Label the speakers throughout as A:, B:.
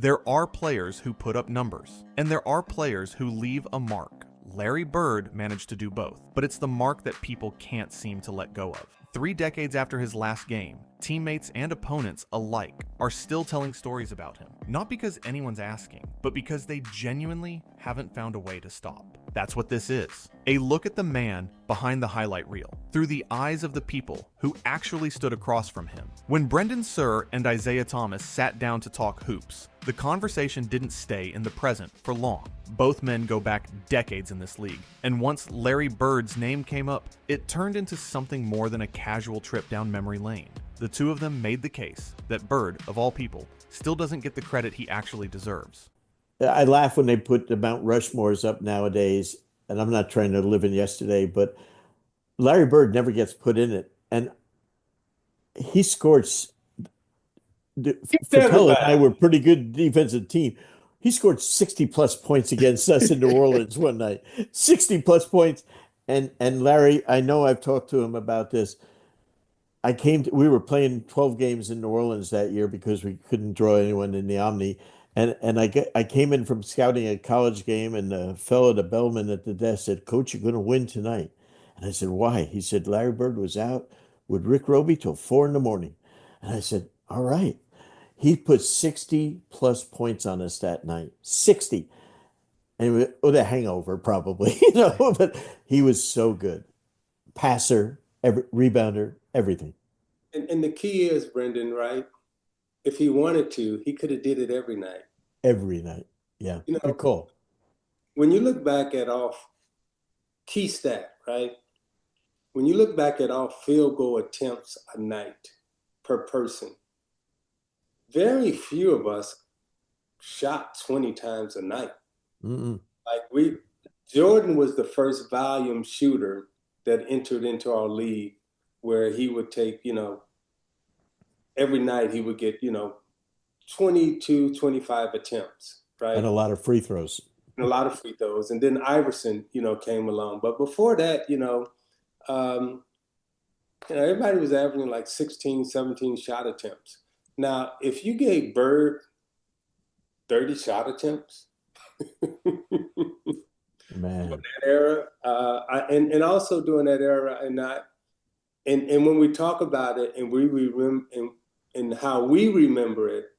A: There are players who put up numbers, and there are players who leave a mark. Larry Bird managed to do both, but it's the mark that people can't seem to let go of. 3 decades after his last game, teammates and opponents alike are still telling stories about him. Not because anyone's asking, but because they genuinely haven't found a way to stop. That's what this is. A look at the man behind the highlight reel, through the eyes of the people who actually stood across from him. When Brendan Suhr and Isaiah Thomas sat down to talk hoops, the conversation didn't stay in the present for long. Both men go back decades in this league, and once Larry Bird's name came up, it turned into something more than a casual trip down memory lane. The two of them made the case that Bird, of all people, still doesn't get the credit he actually deserves.
B: I laugh when they put the Mount Rushmores up nowadays, and I'm not trying to live in yesterday, but Larry Bird never gets put in it. And he scored. Fattel and I were a pretty good defensive team. He scored 60 plus points against us in New Orleans one night. 60 plus points. And Larry, I know I've talked to him about this. We were playing 12 games in New Orleans that year because we couldn't draw anyone in the Omni. And I came in from scouting a college game, and the fellow, the bellman at the desk, said, "Coach, you're going to win tonight." And I said, "Why?" He said, "Larry Bird was out with Rick Roby till 4 a.m. And I said, "All right." He put 60 plus points on us that night. 60. And the hangover probably, but he was so good. Passer, rebounder, everything.
C: And the key is, Brendan, right? If he wanted to, he could have did it every night.
B: Every night. Yeah. Good call.
C: When you look back at key stat, right? When you look back at all field goal attempts a night per person, very few of us shot 20 times a night.
B: Mm-mm.
C: Jordan was the first volume shooter that entered into our league, where he would take, every night he would get, 22, 25 attempts, right?
B: And a lot of free throws.
C: And then Iverson, came along. But before that, everybody was averaging like 16, 17 shot attempts. Now, if you gave Bird 30 shot attempts,
B: man,
C: that era, and also during that era, and when we talk about it, and we remember, and how we remember it,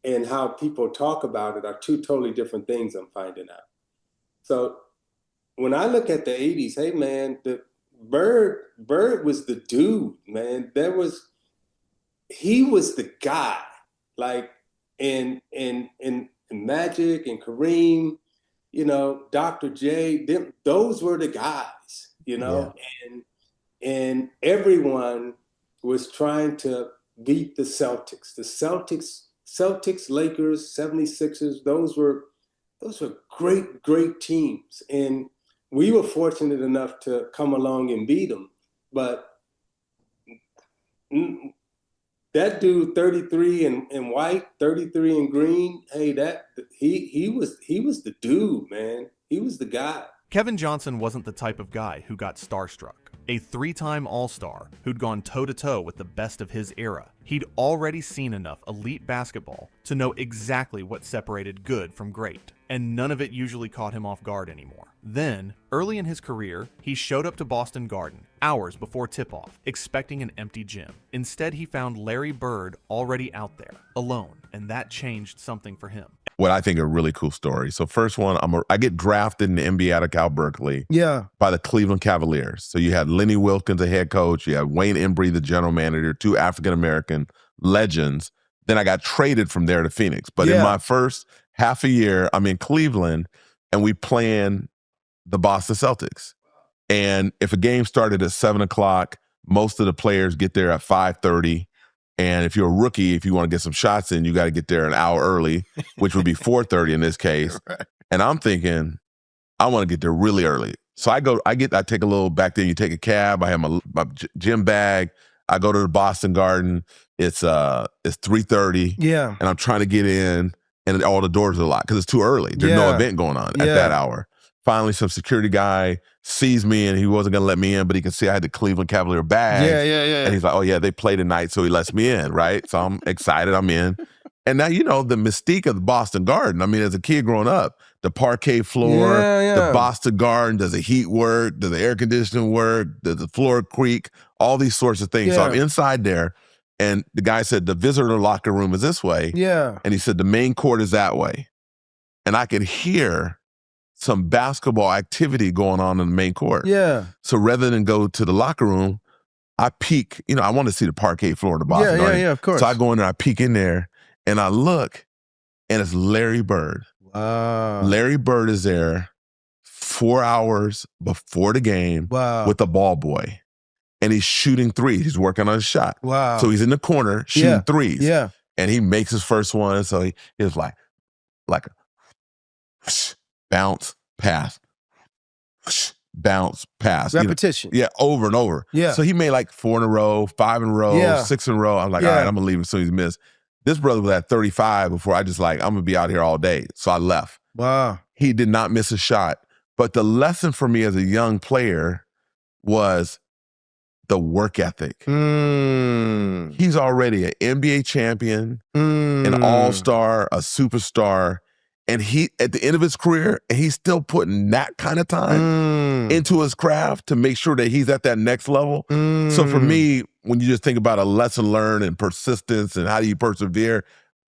C: and how people talk about it, are two totally different things. I'm finding out. So when I look at the '80s, hey man, the Bird was the dude, man. He was the guy, like in Magic and Kareem, Dr. J, those were the guys,
B: Yeah.
C: and everyone was trying to beat the Celtics. The Celtics, Lakers, 76ers, those were great teams. And we were fortunate enough to come along and beat them. But that dude, 33 in white, 33 in green, hey, he was the dude, man. He was the guy.
A: Kevin Johnson wasn't the type of guy who got starstruck. A 3-time All-Star who'd gone toe-to-toe with the best of his era. He'd already seen enough elite basketball to know exactly what separated good from great, and none of it usually caught him off guard anymore. Then, early in his career, he showed up to Boston Garden, hours before tip-off, expecting an empty gym. Instead, he found Larry Bird already out there, alone, and that changed something for him.
D: What I think are really cool stories. So first one, I get drafted in the NBA out of Cal Berkeley by the Cleveland Cavaliers. So you had Lenny Wilkins, the head coach. You had Wayne Embry, the general manager, 2 African-American legends. Then I got traded from there to Phoenix. But in my first half a year, I'm in Cleveland, and we playing the Boston Celtics. And if a game started at 7 o'clock, most of the players get there at 5:30. And if you're a rookie, if you want to get some shots in, you got to get there an hour early, which would be 4:30 in this case. Right. And I'm thinking, I want to get there really early. So I take a little, back then you take a cab. I have my gym bag. I go to the Boston Garden. It's 3:30.
E: Yeah.
D: And I'm trying to get in, and all the doors are locked because it's too early. There's no event going on at that hour. Finally, some security guy sees me, and he wasn't going to let me in, but he could see I had the Cleveland Cavalier bag.
E: Yeah.
D: And he's like, "Oh, yeah, they play tonight," so he lets me in, right? So I'm excited. I'm in. And now, the mystique of the Boston Garden. I mean, as a kid growing up, the parquet floor, the Boston Garden, does the heat work? Does the air conditioning work? Does the floor creak? All these sorts of things. So I'm inside there, and the guy said, the visitor locker room is this way.
E: Yeah.
D: And he said, the main court is that way. And I could hear some basketball activity going on in the main court.
E: Yeah.
D: So rather than go to the locker room, I peek. I want to see the parquet floor of the Boston Garden.
E: Yeah, of course.
D: So I go in there, I peek in there, and I look, and it's Larry Bird.
E: Wow.
D: Larry Bird is there 4 hours before the game with the ball boy. And he's shooting threes. He's working on his shot.
E: Wow.
D: So he's in the corner shooting threes.
E: Yeah.
D: And he makes his first one. So he was like a whoosh, bounce, pass, whoosh, bounce, pass.
E: Repetition.
D: Over and over.
E: Yeah.
D: So he made like 4 in a row, 5 in a row, 6 in a row. I'm like, all right, I'm going to leave as soon as he missed. This brother was at 35 before I just I'm going to be out here all day. So I left.
E: Wow.
D: He did not miss a shot. But the lesson for me as a young player was the work ethic. He's already an NBA champion, an all-star, a superstar. And he, at the end of his career, he's still putting that kind of time into his craft to make sure that he's at that next level. So for me, when you just think about a lesson learned and persistence and how do you persevere,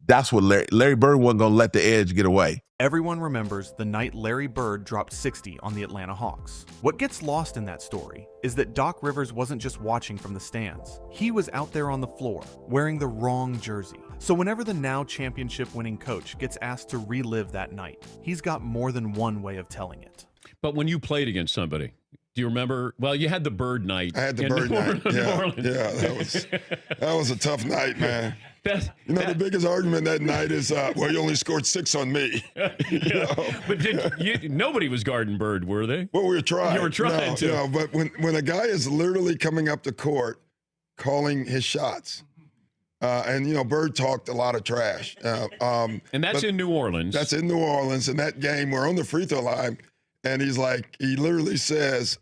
D: that's what Larry Bird wasn't going to let the edge get away.
A: Everyone remembers the night Larry Bird dropped 60 on the Atlanta Hawks. What gets lost in that story is that Doc Rivers wasn't just watching from the stands. He was out there on the floor, wearing the wrong jersey. So whenever the now championship-winning coach gets asked to relive that night, he's got more than one way of telling it.
F: But when you played against somebody, do you remember? Well, you had the Bird night.
G: I had the Bird night. That was a tough night, man. The biggest argument that night is, you only scored 6 on me.
F: But nobody was guarding Bird, were they?
G: Well, we were trying.
F: You were trying to.
G: But when a guy is literally coming up the court, calling his shots, and Bird talked a lot of trash.
F: And that's in New Orleans.
G: That's in New Orleans. In that game, we're on the free throw line, and he literally says,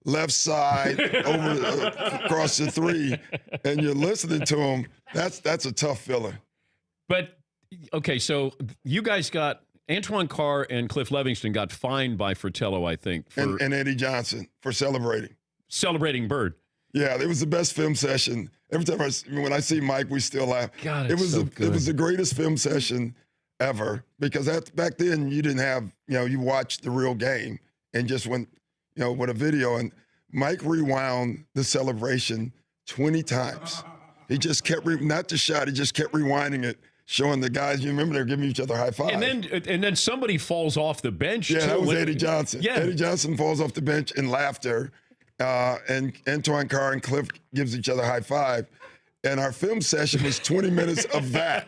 G: left side over across the 3, and you're listening to him. That's a tough feeling.
F: But okay, so you guys got Antoine Carr and Cliff Levingston got fined by Fratello, I think,
G: and Eddie Johnson for celebrating
F: Bird.
G: Yeah, it was the best film session. Every time when I see Mike, we still laugh.
F: God,
G: it was
F: the
G: greatest film session ever, because back then you didn't have, you watched the real game and just went, with a video, and Mike rewound the celebration 20 times. He just kept, not the shot, he just kept rewinding it, showing the guys, you remember they were giving each other high five.
F: And then somebody falls off the bench.
G: Yeah,
F: too.
G: that was Eddie Johnson.
F: Yeah.
G: Eddie Johnson falls off the bench in laughter, and Antoine Carr and Cliff gives each other high five. And our film session was 20 minutes of that.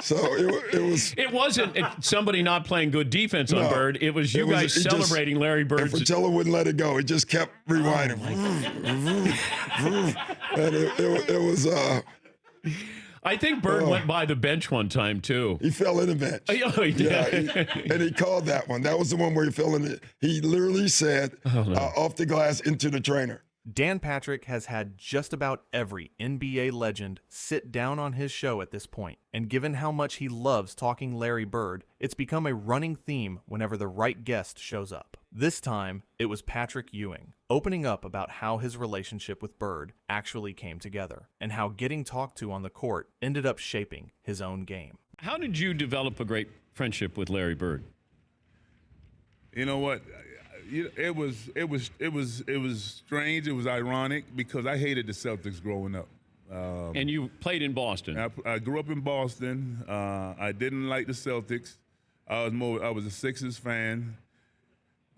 G: So it wasn't somebody not playing good defense on Bird. It was you guys celebrating Larry Bird. And Fratello wouldn't let it go. It just kept rewinding. And it was.
F: I think Bird went by the bench one time too.
G: He fell in the bench.
F: Oh, he did.
G: And he called that one. That was the one where he fell in it. He literally said, off the glass into the trainer.
A: Dan Patrick has had just about every NBA legend sit down on his show at this point, and given how much he loves talking Larry Bird, it's become a running theme whenever the right guest shows up. This time, it was Patrick Ewing, opening up about how his relationship with Bird actually came together, and how getting talked to on the court ended up shaping his own game.
F: How did you develop a great friendship with Larry Bird?
H: You know what? It was strange. It was ironic because I hated the Celtics growing up.
F: And you played in Boston.
H: I grew up in Boston. I didn't like the Celtics. I was a Sixers fan,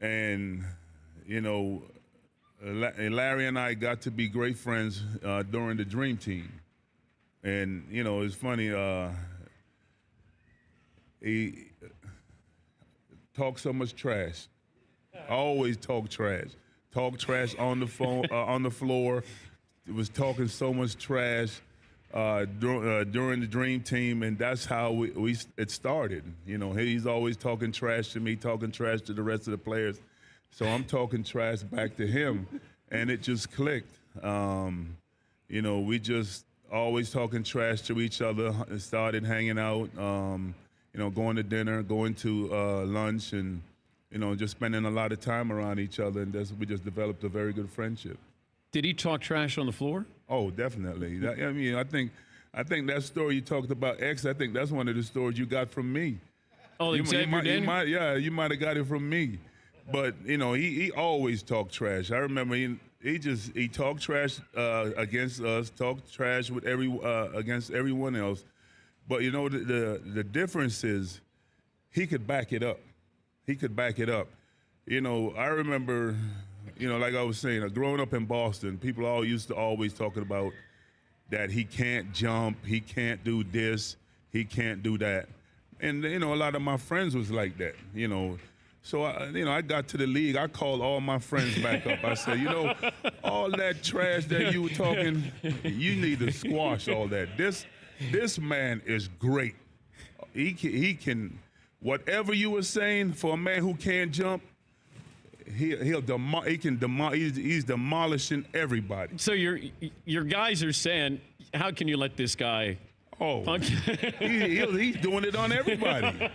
H: and Larry and I got to be great friends during the Dream Team. And it's funny. He talked so much trash. I always talk trash. Talk trash on the phone, on the floor. It was talking so much trash during the Dream Team, and that's how it started. He's always talking trash to me, talking trash to the rest of the players. So I'm talking trash back to him, and it just clicked. We just always talking trash to each other. Started hanging out, going to dinner, going to lunch, and just spending a lot of time around each other. And we just developed a very good friendship.
F: Did he talk trash on the floor?
H: Oh, definitely. I think that story you talked about X. I think that's one of the stories you got from me.
F: Oh,
H: you might have got it from me. But he always talked trash. I remember he talked trash against us, talked trash with against everyone else. But the difference is he could back it up. I remember, like I was saying, growing up in Boston, people all used to always talking about that he can't jump, he can't do this, he can't do that. And, a lot of my friends was like that, So, I got to the league. I called all my friends back up. I said, all that trash that you were talking, you need to squash all that. This man is great. He can, whatever you were saying for a man who can't jump, he's demolishing everybody.
F: So your guys are saying, how can you let this guy?
H: Oh, he's doing it on everybody.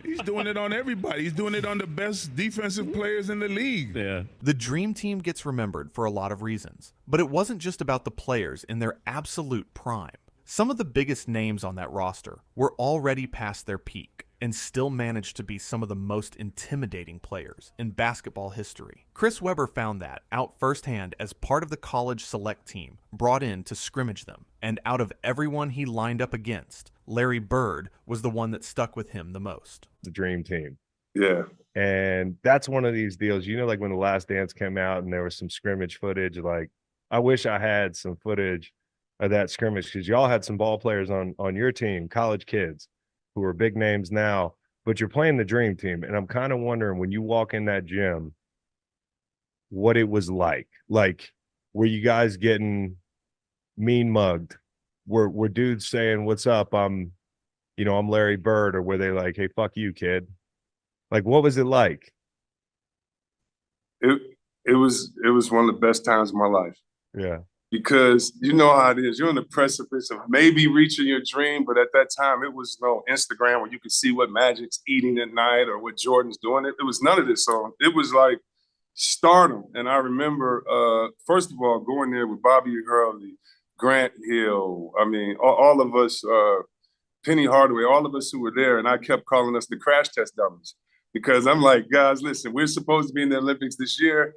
H: He's doing it on everybody. He's doing it on the best defensive players in the league.
F: Yeah.
A: The Dream Team gets remembered for a lot of reasons, but it wasn't just about the players in their absolute prime. Some of the biggest names on that roster were already past their peak and still managed to be some of the most intimidating players in basketball history. Chris Webber found that out firsthand as part of the college select team brought in to scrimmage them. And out of everyone he lined up against, Larry Bird was the one that stuck with him the most.
E: The Dream Team.
G: Yeah.
E: And that's one of these deals, like when The Last Dance came out and there was some scrimmage footage, like I wish I had some footage of that scrimmage because y'all had some ball players on your team, college kids who are big names now, but you're playing the Dream Team. And I'm kind of wondering when you walk in that gym, what it was like. Like, were you guys getting mean mugged? Were dudes saying, "What's up? I'm Larry Bird," or were they like, "Hey, fuck you, kid"? Like, what was it like?
G: It was one of the best times of my life.
E: Yeah.
G: Because you know how it is. You're on the precipice of maybe reaching your dream, but at that time it was no Instagram where you could see what Magic's eating at night or what Jordan's doing. It was none of this. So it was like stardom. And I remember, first of all, going there with Bobby Hurley, Grant Hill. I mean, all of us, Penny Hardaway, all of us who were there, and I kept calling us the crash test dummies because I'm like, guys, listen, we're supposed to be in the Olympics this year.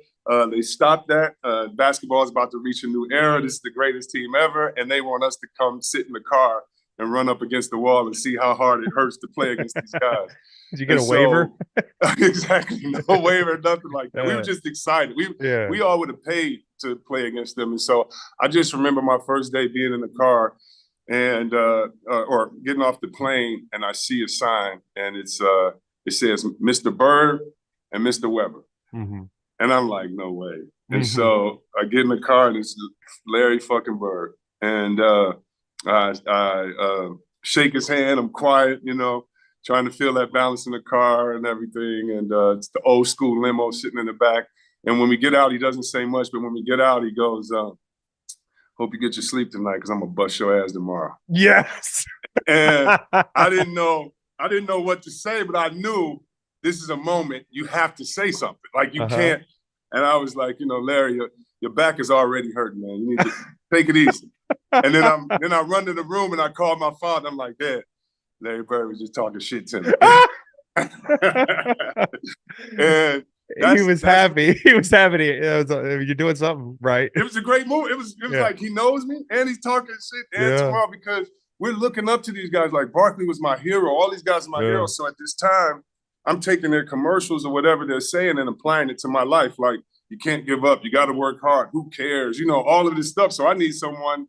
G: They stopped that. Basketball is about to reach a new era. This is the greatest team ever. And they want us to come sit in the car and run up against the wall and see how hard it hurts to play against these guys.
E: Did you get a waiver?
G: Exactly. No waiver, nothing like that. We were just excited. We all would have paid to play against them. And so I just remember my first day being in the car and or getting off the plane, and I see a sign, and it says Mr. Bird and Mr. Webber.
E: Mm-hmm.
G: And I'm like, no way. And so I get in the car and it's Larry fucking Bird. And I shake his hand. I'm quiet, trying to feel that balance in the car and everything. And it's the old school limo sitting in the back. And when we get out, he doesn't say much. But when we get out, he goes, hope you get your sleep tonight because I'm going to bust your ass tomorrow.
E: Yes.
G: And I didn't know what to say, but I knew this is a moment you have to say something. Like you can't. And I was like, Larry, your back is already hurting, man. You need to take it easy. And then I run to the room and I call my father. I'm like, Dad, Larry Bird was just talking shit to me. And
E: he was happy. He was happy. You're doing something right.
G: It was a great move. It was like he knows me and he's talking shit and tomorrow because we're looking up to these guys. Like Barkley was my hero. All these guys are my heroes. So at this time, I'm taking their commercials or whatever they're saying and applying it to my life. Like, you can't give up. You got to work hard. Who cares? All of this stuff. So I need someone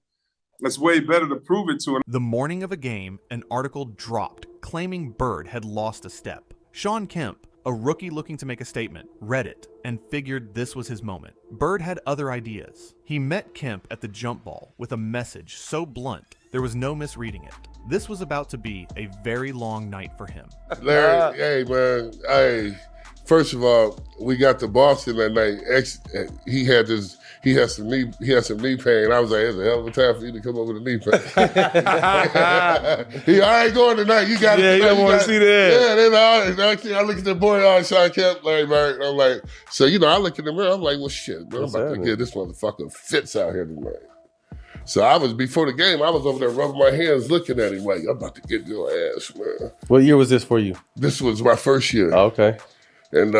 G: that's way better to prove it to.
A: The morning of a game, an article dropped claiming Bird had lost a step. Sean Kemp, a rookie looking to make a statement, read it and figured this was his moment. Bird had other ideas. He met Kemp at the jump ball with a message so blunt there was no misreading it. This was about to be a very long night for him.
I: Larry, hey man, First of all, we got to Boston that night. He had some knee pain. I was like, it's a hell of a time for you to come up with a knee pain. I ain't going tonight. You got it.
D: Yeah, you don't want to see that.
I: Yeah, then I look at the boy, Sean Kemp, Larry Bird. I'm like, so I look in the mirror. I'm like, well, shit, man, I'm about to get this motherfucker fits out here tonight. So before the game, I was over there rubbing my hands, looking at him like, I'm about to get your ass, man.
J: What year was this for you?
I: This was my first year.
J: Oh, okay.
I: And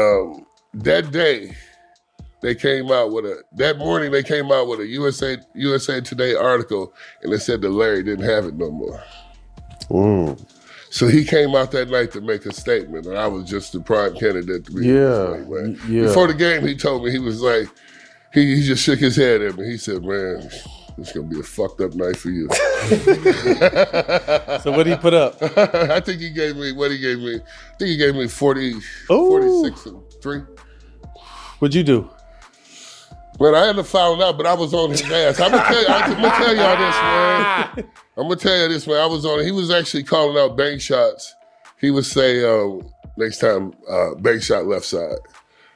I: that day, that morning they came out with a USA Today article, and they said that Larry didn't have it no more. So he came out that night to make a statement, and I was just the prime candidate to be. Yeah. Before the game, he told me, he was like, he just shook his head at me. He said, man, it's going to be a fucked up night for you.
J: So what did he put up?
I: I think he gave me 46 and 3.
J: What'd you do?
I: Man, I hadn't found out, but I was on his ass. I'm gonna tell y'all this, man. I'm gonna tell you this, man. I was on. He was actually calling out bank shots. He would say, next time, bank shot left side.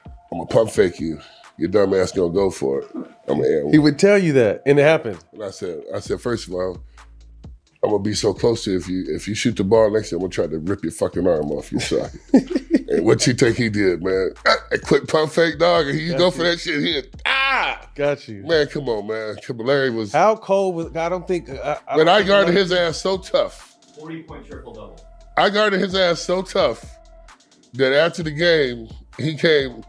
I: I'm gonna pump fake you. Your dumb ass gonna go for it. I'm gonna air one.
J: He would tell you that, and it happened.
I: And I said, first of all, I'm gonna be so close to you. If you shoot the ball next time, I'm gonna try to rip your fucking arm off your socket. And what you think he did, man? A quick pump fake, dog, and you go for that shit here.
J: Got you.
I: Man, come on, man. Larry was...
J: How cold was... I don't think...
I: I guarded his ass so tough.
K: 40-point triple-double.
I: I guarded his ass so tough that after the game, he came...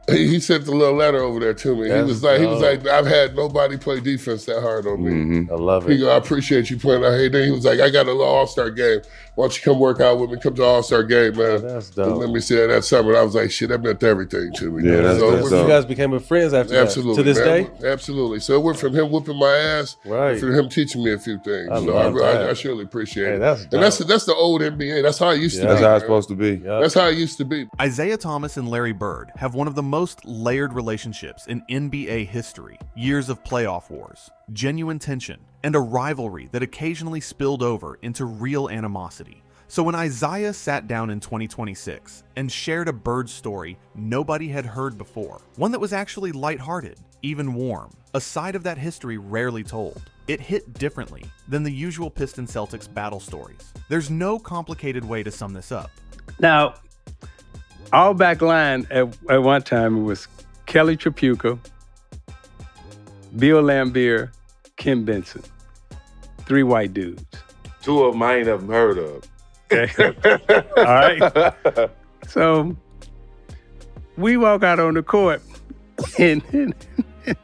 I: He sent a little letter over there to me. He was like, I've had nobody play defense that hard on me.
J: Mm-hmm. I love it.
I: He go, I appreciate you playing out here. Then he was like, I got a little All-Star game. Why don't you come work out with me? Come to All-Star game, man.
J: That's dope.
I: And let me see that summer. And I was like, shit, that meant everything to me.
J: Yeah, that's so you guys became friends after
I: absolutely,
J: that? To this
I: man.
J: day?
I: Absolutely. So it went from him whooping my ass to him teaching me a few things. I surely appreciate it. That's the old NBA. That's how it used to be.
D: That's how it's supposed to be.
I: Yep. That's how it used to be.
A: Isaiah Thomas and Larry Bird have one of the most layered relationships in NBA history. Years of playoff wars, genuine tension, and a rivalry that occasionally spilled over into real animosity. So when Isaiah sat down in 2026 and shared a Bird story nobody had heard before, one that was actually lighthearted, even warm, a side of that history rarely told, it hit differently than the usual Pistons-Celtics battle stories. There's no complicated way to sum this up.
L: Now, our back line at one time was Kelly Tripucka, Bill Laimbeer, Kim Benson. 3 white dudes.
D: 2 of them I ain't ever heard of.
L: Okay. All right. So we walk out on the court and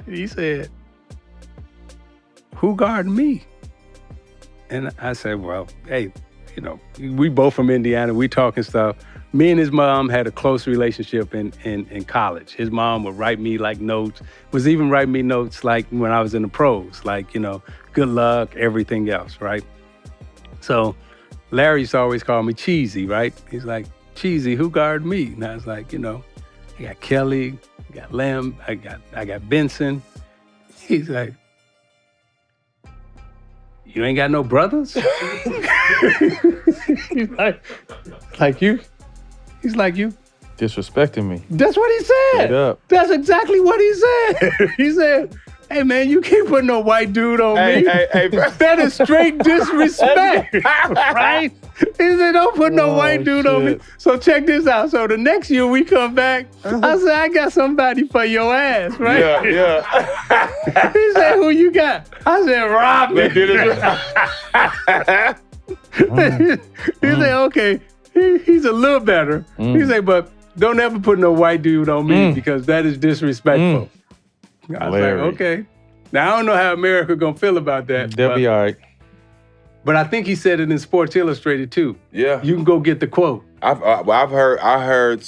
L: he said, who guarded me? And I said, well, hey, we both from Indiana. We talking stuff. Me and his mom had a close relationship in college. His mom would write me notes, was even writing me notes when I was in the pros, good luck, everything else, right? So Larry used to always call me Cheesy, right? He's like, Cheesy, who guarded me? And I was like, I got Kelly, I got Lamb, I got Benson. He's like, you ain't got no brothers? He's like you? He's like you.
J: Disrespecting me.
L: That's what he said.
J: Straight up.
L: That's exactly what he said. He said, hey, man, you can't put no white dude on me. Hey, that is straight disrespect, right? He said, don't put no white dude on me. So check this out. So the next year we come back, I said, I got somebody for your ass, right?
D: Yeah.
L: He said, who you got? I said, Robin. He said, okay, he's a little better. He said, but don't ever put no white dude on me because that is disrespectful. I was like, okay. Now, I don't know how America gonna feel about that.
J: They'll be all right.
L: But I think he said it in Sports Illustrated too.
D: Yeah.
L: You can go get the quote.
D: I heard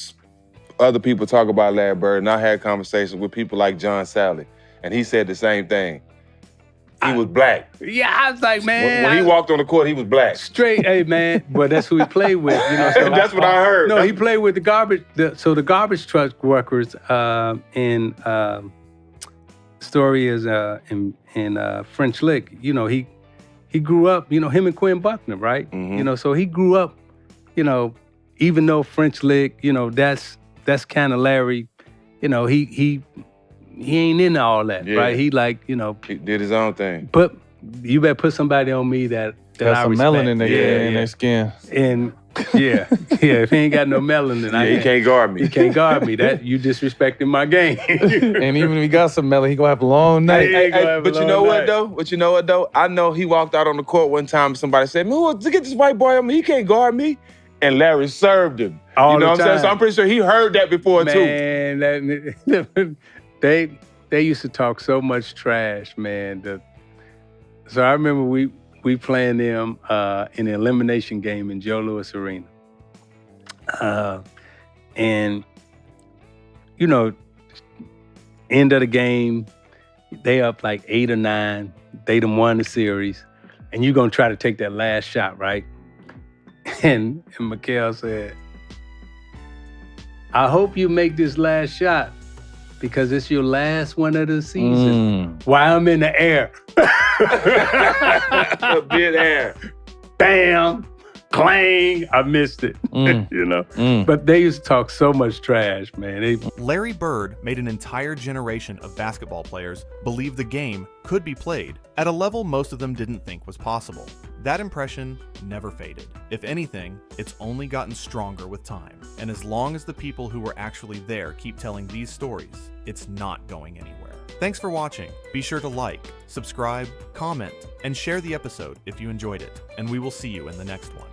D: other people talk about Larry Bird, and I had conversations with people like John Sally, and he said the same thing. He was black.
L: Yeah, I was like, man.
D: When he walked on the court, he was black.
L: Straight, hey, man. But that's who he played with. So
D: that's what I heard.
L: No, he played with the garbage. The garbage truck workers in story is in French Lick. He grew up. Him and Quinn Buckner, right?
D: Mm-hmm.
L: So he grew up. Even though French Lick, that's that's kind of Larry. You know, he ain't into all that,
J: Yeah.
L: right? He like, you know,
J: He did his own thing.
L: you better put somebody on me that
J: Got
L: I
J: some
L: respect.
J: melanin in their skin.
L: And yeah, if he ain't got no melanin,
J: He can't guard me.
L: He can't guard me. That you disrespecting my game.
J: And even if he got some melanin, he gonna have a long night.
K: But you know what though? I know he walked out on the court one time. Somebody said, "Man, look at this white boy. I mean, he can't guard me." And Larry served him.
L: All
K: you know
L: the
K: what I'm saying?
L: time.
K: So I'm pretty sure he heard that before too.
L: Man, they used to talk so much trash, man. So I remember we playing them in an elimination game in Joe Louis Arena. And, you know, end of the game, they up like 8 or 9. They done won the series. And you're going to try to take that last shot, right? And Mikhail said, I hope you make this last shot because it's your last one of the season. While I'm in the air.
K: Midair.
L: Bam, clang, I missed it, you know? But they used to talk so much trash, man.
A: Larry Bird made an entire generation of basketball players believe the game could be played at a level most of them didn't think was possible. That impression never faded. If anything, it's only gotten stronger with time. And as long as the people who were actually there keep telling these stories, it's not going anywhere. Thanks for watching. Be sure to like, subscribe, comment, and share the episode if you enjoyed it. And we will see you in the next one.